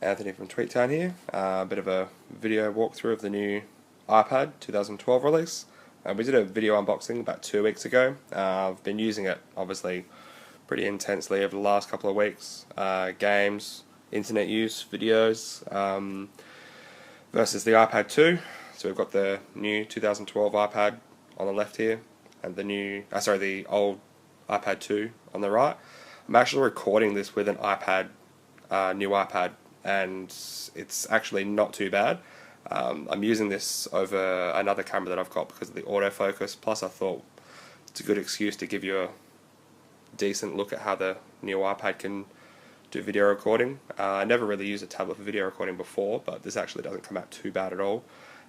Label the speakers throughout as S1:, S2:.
S1: Anthony from Tweettown here. A bit of a video walkthrough of the new iPad 2012 release. We did a video unboxing about 2 weeks ago. I've been using it obviously pretty intensely over the last couple of weeks. Games, internet use, videos, versus the iPad 2. So we've got the new 2012 iPad on the left here, and the old iPad 2 on the right. I'm actually recording this with an iPad, new iPad, and it's actually not too bad. I'm using this over another camera that I've got because of the autofocus, plus I thought it's a good excuse to give you a decent look at how the new iPad can do video recording. I never really used a tablet for video recording before, but this actually doesn't come out too bad at all.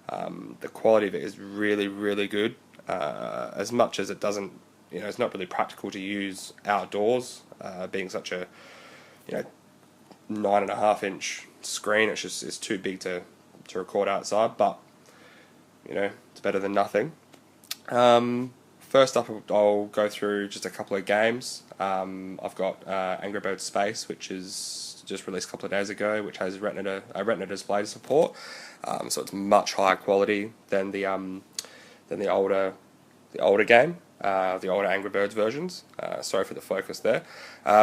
S1: The quality of it is really, really good. As much as it doesn't, it's not really practical to use outdoors, being such a, 9.5-inch screen. It's too big to record outside, but it's better than nothing. First up, I'll go through just a couple of games. I've got Angry Birds Space, which is just released a couple of days ago, which has a Retina display to support, so it's much higher quality than the older game, the older Angry Birds versions. Sorry for the focus there.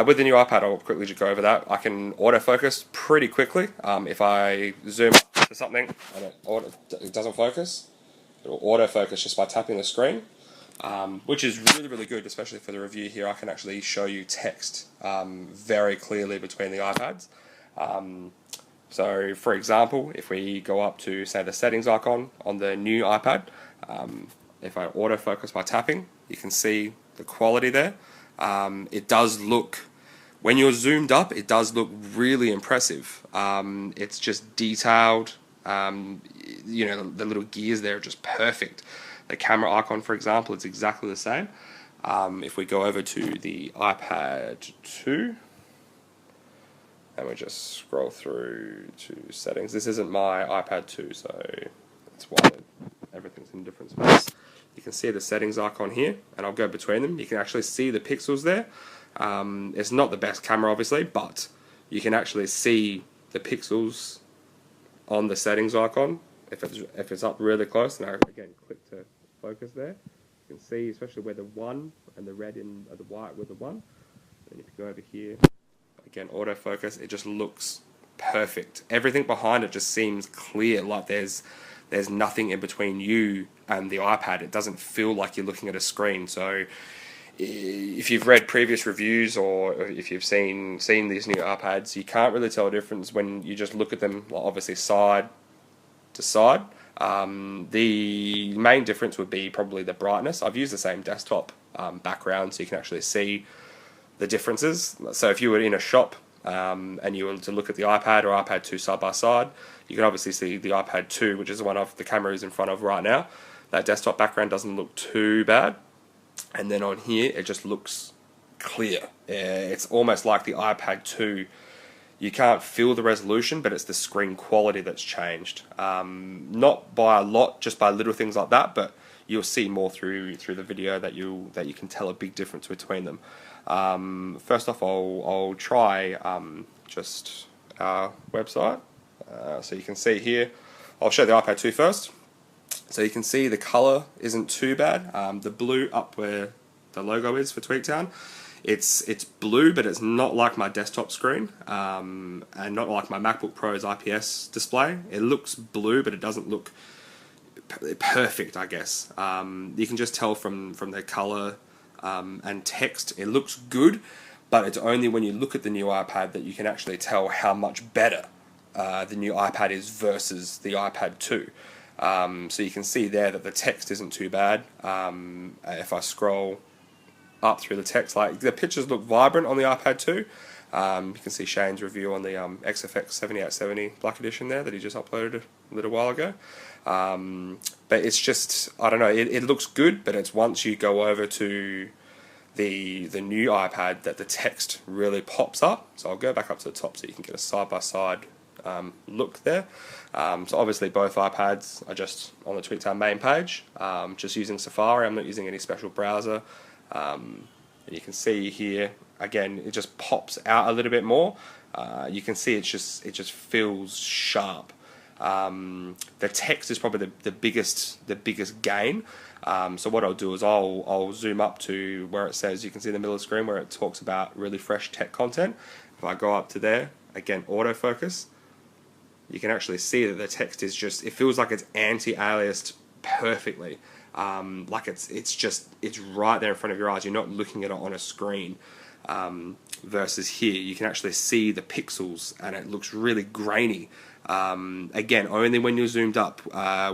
S1: With the new iPad, I'll quickly just go over that. I can autofocus pretty quickly. If I zoom up to something and it doesn't focus, it will autofocus just by tapping the screen, which is really, really good, especially for the review here. I can actually show you text very clearly between the iPads. So, for example, if we go up to, say, the settings icon on the new iPad, if I autofocus by tapping, you can see the quality there. It does look, when you're zoomed up, it does look really impressive. It's just detailed. The little gears there are just perfect. The camera icon, for example, it's exactly the same. If we go over to the iPad 2, and we just scroll through to settings. This isn't my iPad 2, so that's why everything's in different space. You can see the settings icon here, and I'll go between them. You can actually see the pixels there. It's not the best camera, obviously, but you can actually see the pixels on the settings icon. If it's up really close, and I again click to focus there, you can see especially where the 1 and the red and the white with the 1. And if you go over here, again autofocus, it just looks perfect. Everything behind it just seems clear, like there's nothing in between you and the iPad. It doesn't feel like you're looking at a screen. So if you've read previous reviews or if you've seen these new iPads, you can't really tell a difference when you just look at them, obviously side to side. The main difference would be probably the brightness. I've used the same desktop background, so you can actually see the differences. So if you were in a shop and you were to look at the iPad or iPad 2 side by side, you can obviously see the iPad 2, which is the one of the camera is in front of right now. That desktop background doesn't look too bad, and then on here it just looks clear. It's almost like the iPad 2. You can't feel the resolution, but it's the screen quality that's changed. Not by a lot, just by little things like that, but you'll see more through the video that you can tell a big difference between them. First off, I'll try just our website. So you can see here, I'll show the iPad 2 first. So you can see the color isn't too bad. The blue up where the logo is for Tweettown, it's blue, but it's not like my desktop screen, and not like my MacBook Pro's IPS display. It looks blue, but it doesn't look perfect, I guess. You can just tell from the color and text, it looks good, but it's only when you look at the new iPad that you can actually tell how much better the new iPad is versus the iPad 2. So you can see there that the text isn't too bad. If I scroll up through the text, like the pictures look vibrant on the iPad 2. You can see Shane's review on the XFX 7870 Black Edition there that he just uploaded a little while ago. But it's just, I don't know, it looks good, but it's once you go over to the new iPad that the text really pops up. So I'll go back up to the top so you can get a side-by-side look there. So obviously both iPads are just on the Tweettown main page, just using Safari. I'm not using any special browser. And you can see here again, it just pops out a little bit more. You can see it just feels sharp. The text is probably the biggest gain. So what I'll do is I'll zoom up to where it says, you can see in the middle of the screen where it talks about really fresh tech content. If I go up to there, again, autofocus, you can actually see that the text is just, it feels like it's anti-aliased perfectly. Like it's right there in front of your eyes. You're not looking at it on a screen. Versus here, you can actually see the pixels and it looks really grainy. Again, only when you're zoomed up.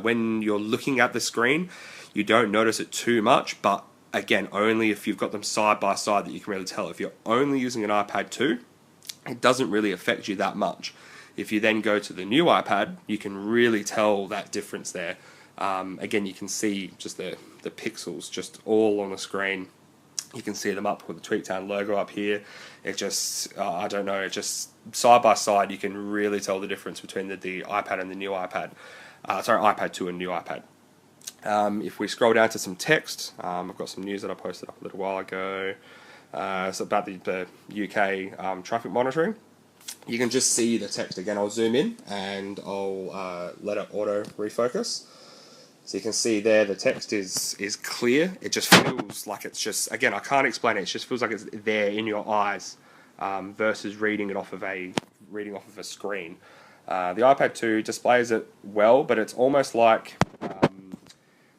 S1: When you're looking at the screen, you don't notice it too much, but again, only if you've got them side by side that you can really tell. If you're only using an iPad 2, it doesn't really affect you that much. If you then go to the new iPad, you can really tell that difference there. Again, you can see just the pixels just all on the screen. You can see them up with the Tweaktown logo up here. It just, I don't know, it just side by side you can really tell the difference between the iPad and the new iPad. Sorry, iPad 2 and new iPad. If we scroll down to some text, I've got some news that I posted up a little while ago. It's about the UK traffic monitoring. You can just see the text. Again, I'll zoom in and I'll let it auto refocus. So you can see there the text is clear. It just feels like it's just, again, I can't explain it. It just feels like it's there in your eyes versus reading off of a screen. The iPad 2 displays it well, but it's almost like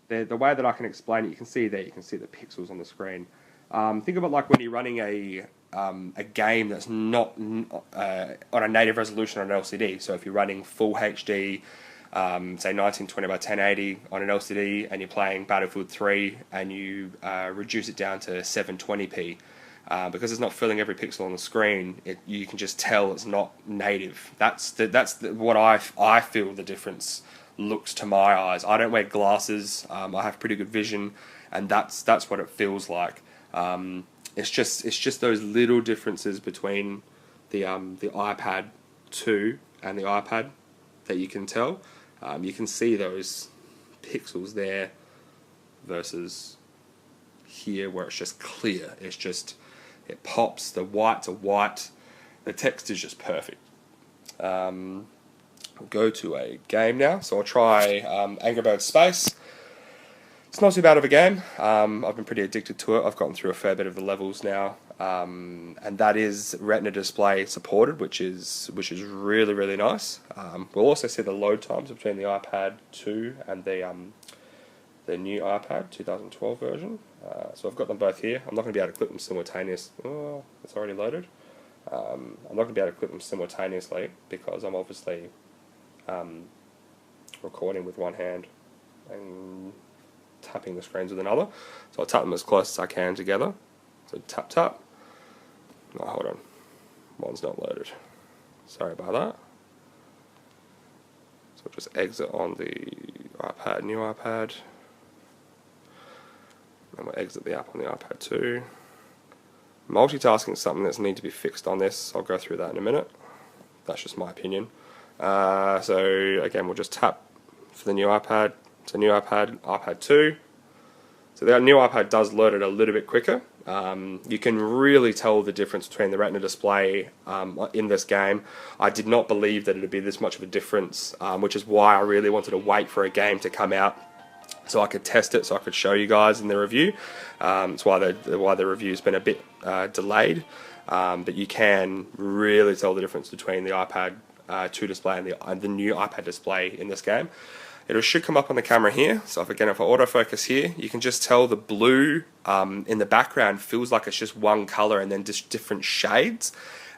S1: the way that I can explain it. You can see there. You can see the pixels on the screen. Think of it like when you're running a game that's not on a native resolution on an LCD. So if you're running full HD, say 1920 by 1080 on an LCD, and you're playing Battlefield 3 and you reduce it down to 720p, because it's not filling every pixel on the screen, you can just tell it's not native. That's what I feel the difference looks to my eyes. I don't wear glasses. I have pretty good vision, and that's what it feels like. It's just those little differences between the iPad 2 and the iPad that you can tell. You can see those pixels there versus here where it's just clear. It pops, the whites are white, the text is just perfect. I'll go to a game now, so I'll try Angry Birds Space. It's not too bad of a game. I've been pretty addicted to it. I've gotten through a fair bit of the levels now, and that is Retina display supported, which is really, really nice. We'll also see the load times between the iPad 2 and the new iPad 2012 version. So I've got them both here. I'm not going to be able to clip them simultaneously. Oh, it's already loaded. I'm not going to be able to clip them simultaneously because I'm obviously recording with one hand and tapping the screens with another. So I'll tap them as close as I can together. So tap tap. Oh, hold on. One's not loaded. Sorry about that. So I'll just exit on the iPad, new iPad. And we'll exit the app on the iPad 2. Multitasking is something that's need to be fixed on this. I'll go through that in a minute. That's just my opinion. So again, we'll just tap for the new iPad. So new iPad, iPad 2. So the new iPad does load it a little bit quicker. You can really tell the difference between the Retina display in this game. I did not believe that it would be this much of a difference, which is why I really wanted to wait for a game to come out so I could test it, so I could show you guys in the review. That's why the review's been a bit delayed. But you can really tell the difference between the iPad 2 display and the new iPad display in this game. It should come up on the camera here. So if I autofocus here, you can just tell the blue in the background feels like it's just one color and then just different shades.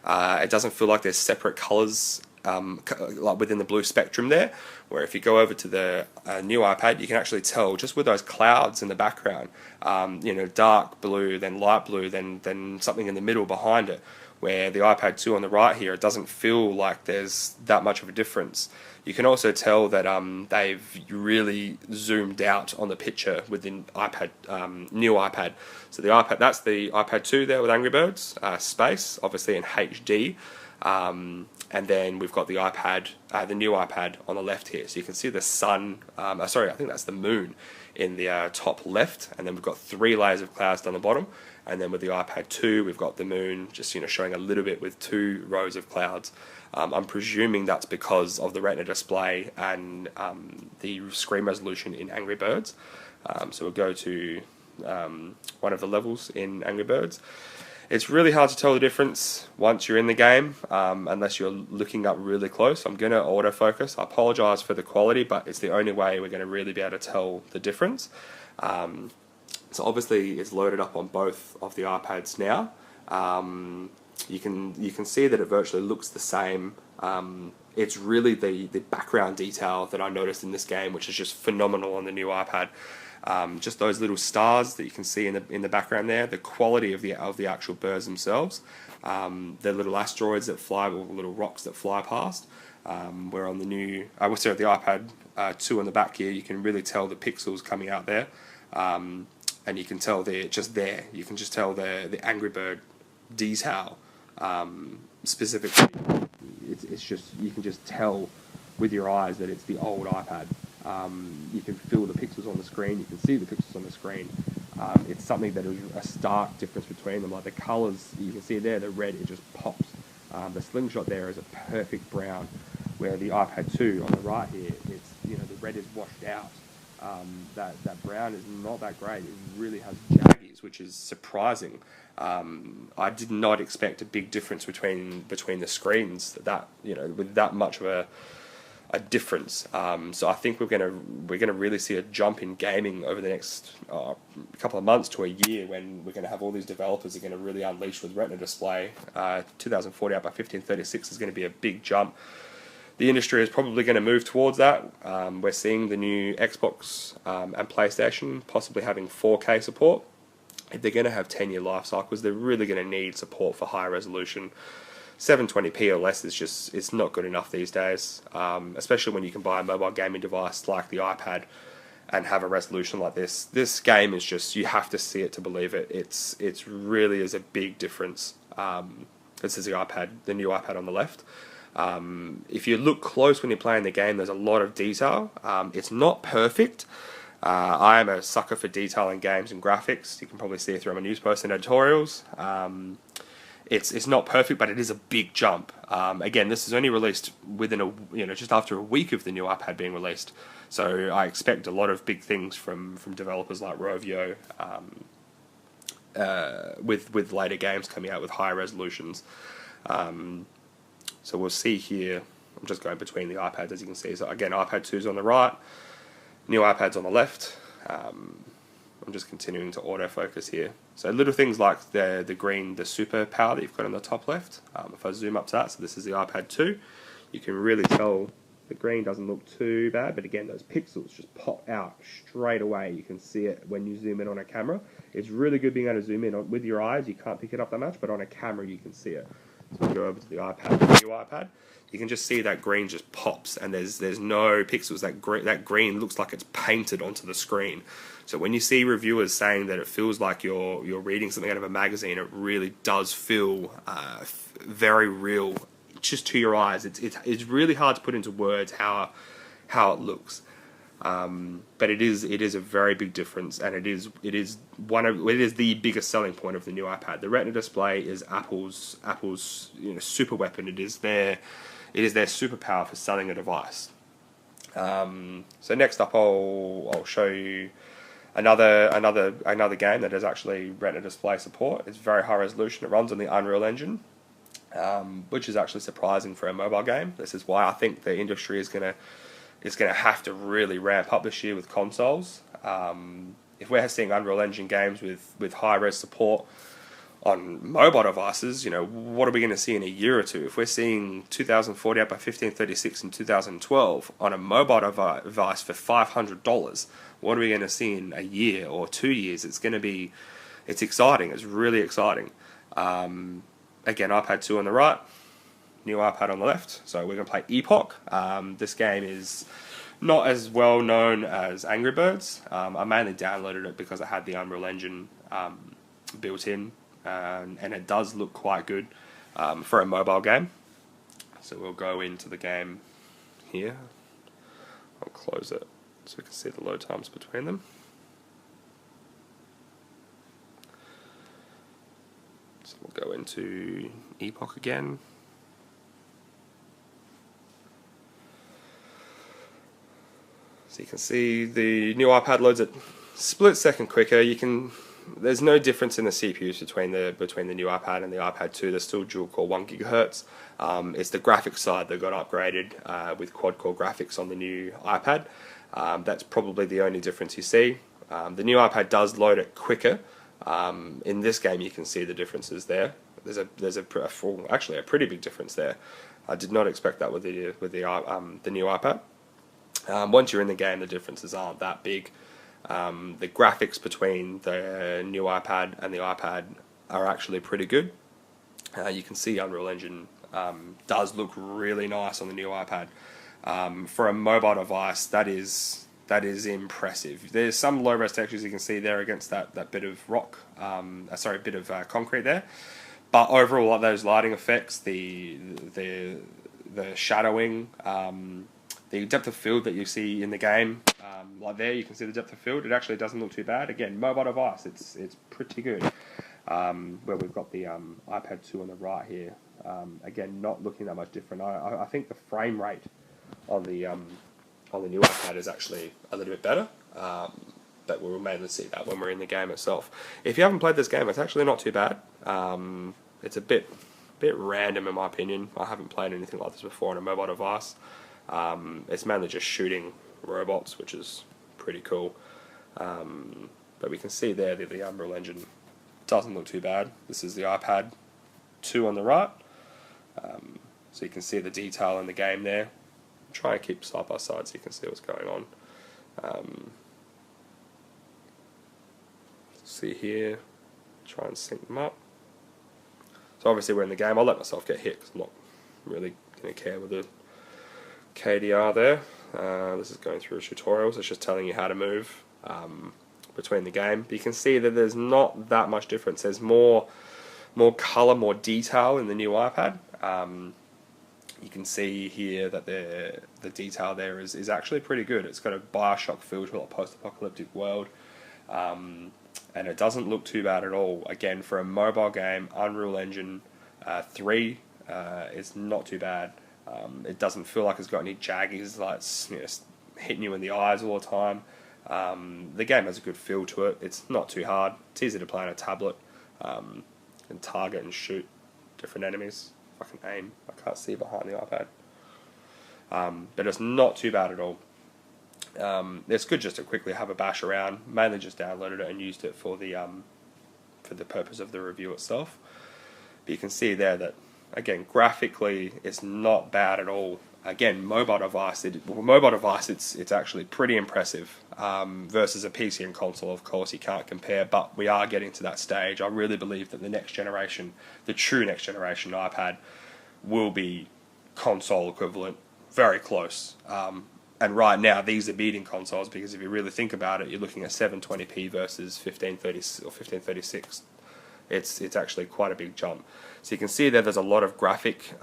S1: It doesn't feel like there's separate colors like within the blue spectrum there. Where if you go over to the new iPad, you can actually tell just with those clouds in the background, dark blue, then light blue, then something in the middle behind it. Where the iPad 2 on the right here, it doesn't feel like there's that much of a difference. You can also tell that they've really zoomed out on the picture with the iPad, new iPad. So the iPad, that's the iPad 2 there with Angry Birds Space, obviously in HD, and then we've got the iPad, the new iPad on the left here. So you can see the sun. Sorry, I think that's the moon in the top left, and then we've got 3 layers of clouds down the bottom. And then with the iPad 2, we've got the moon just showing a little bit with 2 rows of clouds. I'm presuming that's because of the Retina display and the screen resolution in Angry Birds. So we'll go to one of the levels in Angry Birds. It's really hard to tell the difference once you're in the game, unless you're looking up really close. I'm going to autofocus. I apologise for the quality, but it's the only way we're going to really be able to tell the difference. So obviously it's loaded up on both of the iPads now. You can see that it virtually looks the same. It's really the background detail that I noticed in this game, which is just phenomenal on the new iPad. Just those little stars that you can see in the background there, the quality of the actual birds themselves, the little asteroids that fly, or little rocks that fly past. Where on the new, I would say at the iPad 2 on the back here, you can really tell the pixels coming out there. And you can tell they're just there. You can just tell the Angry Bird detail specifically. It's just, you can just tell with your eyes that it's the old iPad. You can feel the pixels on the screen. You can see the pixels on the screen. It's something that is a stark difference between them. Like the colours, you can see there, the red, it just pops. The slingshot there is a perfect brown, where the iPad 2 on the right here, it's the red is washed out. That brown is not that great. It really has jaggies, which is surprising. I did not expect a big difference between the screens, that with that much of a difference. So I think we're gonna really see a jump in gaming over the next couple of months to a year, when we're gonna have all these developers are gonna really unleash with Retina display. 2040 out by 1536 is gonna be a big jump. The industry is probably going to move towards that. We're seeing the new Xbox and PlayStation possibly having 4K support. If they're going to have 10-year life cycles, they're really going to need support for high resolution. 720p or less is just, it's not good enough these days, especially when you can buy a mobile gaming device like the iPad and have a resolution like this. This game is just, you have to see it to believe it. It's really is a big difference. This is the iPad, the new iPad on the left. If you look close when you're playing the game, there's a lot of detail. It's not perfect. I am a sucker for detail in games and graphics. You can probably see it through my news posts and editorials. It's not perfect, but it is a big jump. Again, this is only released within just after a week of the new iPad being released. So I expect a lot of big things from developers like Rovio, with later games coming out with higher resolutions. So we'll see here, I'm just going between the iPads as you can see. So again, iPad 2's on the right, new iPad's on the left. I'm just continuing to autofocus here. So little things like the green, the super power that you've got on the top left. If I zoom up to that, so this is the iPad 2, you can really tell the green doesn't look too bad, but again, those pixels just pop out straight away. You can see it when you zoom in on a camera. It's really good being able to zoom in with your eyes. You can't pick it up that much, but on a camera you can see it. So we go over to the iPad, the new iPad. You can just see that green just pops, and there's no pixels. That green looks like it's painted onto the screen. So when you see reviewers saying that it feels like you're reading something out of a magazine, it really does feel very real, just to your eyes. It's really hard to put into words how it looks. But it is a very big difference, and it is the biggest selling point of the new iPad. The Retina display is Apple's super weapon. It is their superpower for selling a device. So next up, I'll show you another game that has actually Retina display support. It's very high resolution. It runs on the Unreal Engine, which is actually surprising for a mobile game. This is why I think the industry is going to have to really ramp up this year with consoles. If we're seeing Unreal Engine games with high-res support on mobile devices, what are we going to see in a year or two? If we're seeing 2040 out by 1536 in 2012 on a mobile device for $500, what are we going to see in a year or 2 years? It's exciting. It's really exciting. Again, iPad 2 on the right, new iPad on the left. So we're going to play Epoch. This game is not as well known as Angry Birds. I mainly downloaded it because I had the Unreal Engine built in, and it does look quite good for a mobile game. So we'll go into the game here. I'll close it so we can see the load times between them. So we'll go into Epoch again. So you can see the new iPad loads at split second quicker. There's no difference in the CPUs between the new iPad and the iPad 2. They're still dual core 1 GHz. It's the graphics side that got upgraded with quad core graphics on the new iPad. That's probably the only difference you see. The new iPad does load it quicker. In this game, you can see the differences there. There's actually a pretty big difference there. I did not expect that with the new iPad. Once you're in the game, the differences aren't that big. The graphics between the new iPad and the iPad are actually pretty good. You can see Unreal Engine does look really nice on the new iPad. For a mobile device, that is impressive. There's some low-res textures you can see there against that bit of rock, bit of concrete there. But overall, like those lighting effects, the shadowing, the depth of field that you see in the game, like there you can see the depth of field. It actually doesn't look too bad. Again, mobile device, it's pretty good. Where we've got the iPad 2 on the right here. Again, not looking that much different. I think the frame rate on the new iPad is actually a little bit better. But we'll mainly see that when we're in the game itself. If you haven't played this game, it's actually not too bad. It's a bit random in my opinion. I haven't played anything like this before on a mobile device. It's mainly just shooting robots, which is pretty cool. But we can see there that the Unreal Engine doesn't look too bad. This is the iPad 2 on the right. So you can see the detail in the game there. Try and keep side by side so you can see what's going on. See here, try and sync them up. So obviously we're in the game. I'll let myself get hit because I'm not really going to care with the KDR there. This is going through a tutorial, so it's just telling you how to move between the game. But you can see that there's not that much difference. There's more colour, more detail in the new iPad. You can see here that the detail there is actually pretty good. It's got a Bioshock feel to it, a post-apocalyptic world. And it doesn't look too bad at all. Again, for a mobile game, Unreal Engine 3 is not too bad. It doesn't feel like it's got any jaggies, like hitting you in the eyes all the time. The game has a good feel to it. It's not too hard. It's easy to play on a tablet and target and shoot different enemies. If I can aim, I can't see behind the iPad. But it's not too bad at all. It's good just to quickly have a bash around. Mainly just downloaded it and used it for the purpose of the review itself. But you can see there that, again, graphically it's not bad at all. Again, mobile device, it's actually pretty impressive versus a PC and console. Of course, you can't compare, but we are getting to that stage. I really believe that the next generation, the true next generation iPad, will be console equivalent, very close. And right now, these are beating consoles because if you really think about it, you're looking at 720p versus 1530 or 1536. It's actually quite a big jump. So you can see there's a lot of graphic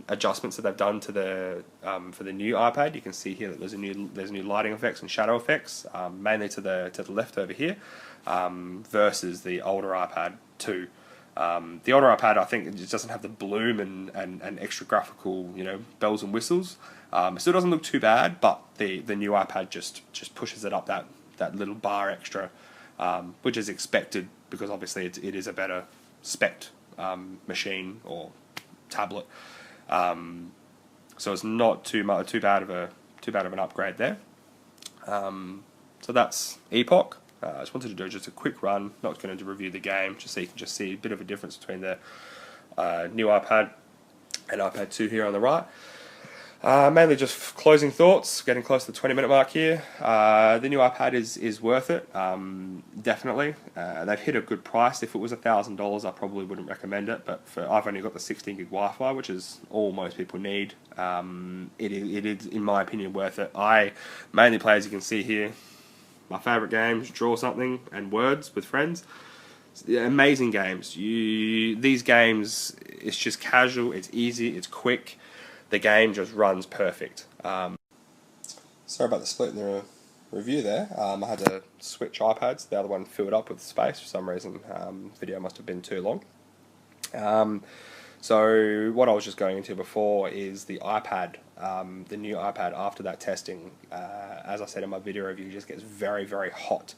S1: adjustments that they've done to the for the new iPad. You can see here that there's new lighting effects and shadow effects, mainly to the left over here, versus the older iPad 2. The older iPad, I think, it just doesn't have the bloom and extra graphical, bells and whistles. It still doesn't look too bad, but the new iPad just pushes it up that little bar extra, which is expected because obviously it is a better spec machine or tablet. So it's not too bad of an upgrade there. So that's Epoch. I just wanted to do just a quick run, not going to review the game, just so you can just see a bit of a difference between the new iPad and iPad 2 here on the right. Mainly just closing thoughts, getting close to the 20-minute mark here. The new iPad is worth it, definitely. They've hit a good price. If it was $1,000, I probably wouldn't recommend it, but I've only got the 16 gig Wi-Fi, which is all most people need. It is, in my opinion, worth it. I mainly play, as you can see here, my favourite games, Draw Something and Words with friends. Amazing games. These games, it's just casual, it's easy, it's quick. The game just runs perfect. Sorry about the split in the review there. I had to switch iPads. The other one filled up with space for some reason. Video must have been too long. So what I was just going into before is the iPad, the new iPad after that testing. As I said in my video review, it just gets very, very hot.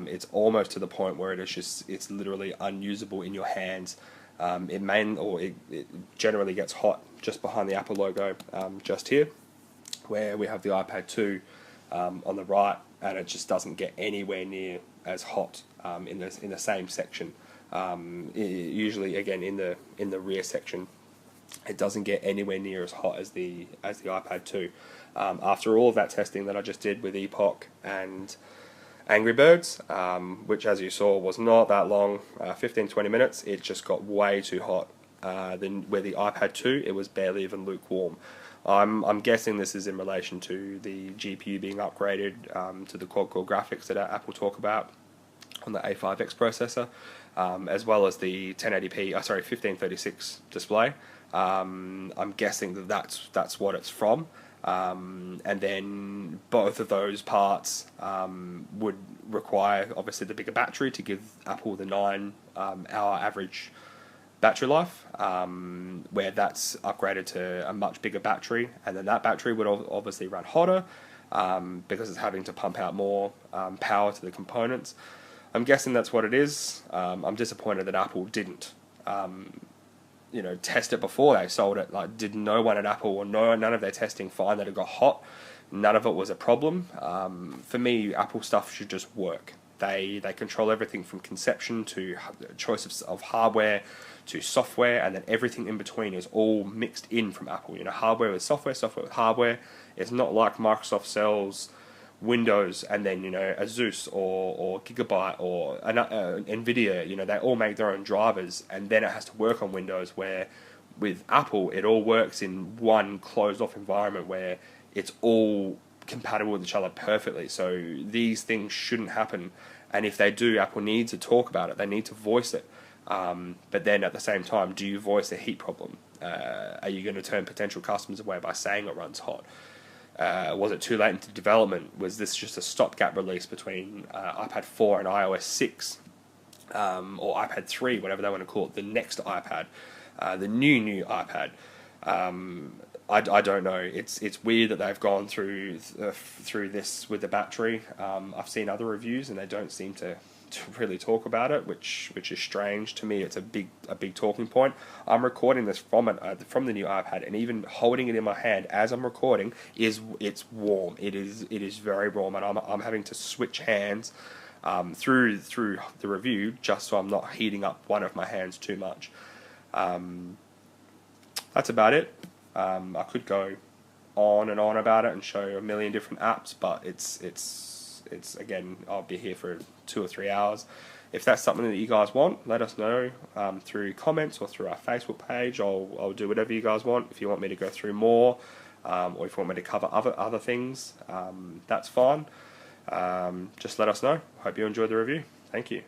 S1: It's almost to the point where it's literally unusable in your hands. It generally gets hot just behind the Apple logo, just here, where we have the iPad 2 on the right, and it just doesn't get anywhere near as hot in the same section. Usually, again, in the rear section, it doesn't get anywhere near as hot as the iPad 2. After all of that testing that I just did with Epoch and Angry Birds, which, as you saw, was not that long, 15-20 minutes, it just got way too hot. Then where the iPad 2, it was barely even lukewarm. I'm guessing this is in relation to the GPU being upgraded to the quad-core graphics that Apple talk about on the A5X processor, as well as the 1536 display. I'm guessing that's what it's from. And then both of those parts would require, obviously, the bigger battery to give Apple the 9-hour average battery life, where that's upgraded to a much bigger battery, and then that battery would obviously run hotter because it's having to pump out more power to the components. I'm guessing that's what it is. I'm disappointed that Apple didn't test it before they sold it. Like, did no one at Apple or none of their testing find that it got hot? None of it was a problem. For me, Apple stuff should just work. They control everything from conception to choice of hardware to software, and then everything in between is all mixed in from Apple. Hardware with software, software with hardware. It's not like Microsoft sells Windows and then Asus or Gigabyte or Nvidia. They all make their own drivers, and then it has to work on Windows. Where with Apple, it all works in one closed off environment where it's all compatible with each other perfectly. So these things shouldn't happen, and if they do, Apple needs to talk about it. They need to voice it. But then at the same time, do you voice a heat problem? Are you going to turn potential customers away by saying it runs hot? Was it too late into development? Was this just a stopgap release between iPad 4 and iOS 6? Or iPad 3, whatever they want to call it, the next iPad, the new iPad. I don't know. It's weird that they've gone through this with the battery. I've seen other reviews and they don't seem to really talk about it, which is strange to me. It's a big talking point. I'm recording this from the new iPad, and even holding it in my hand as I'm recording it's warm. It is very warm, and I'm having to switch hands through the review just so I'm not heating up one of my hands too much. That's about it. I could go on and on about it and show a million different apps, but it's again, I'll be here for 2 or 3 hours. If that's something that you guys want, let us know through comments or through our Facebook page. I'll do whatever you guys want. If you want me to go through more, or if you want me to cover other things, that's fine. Just let us know. Hope you enjoyed the review. Thank you.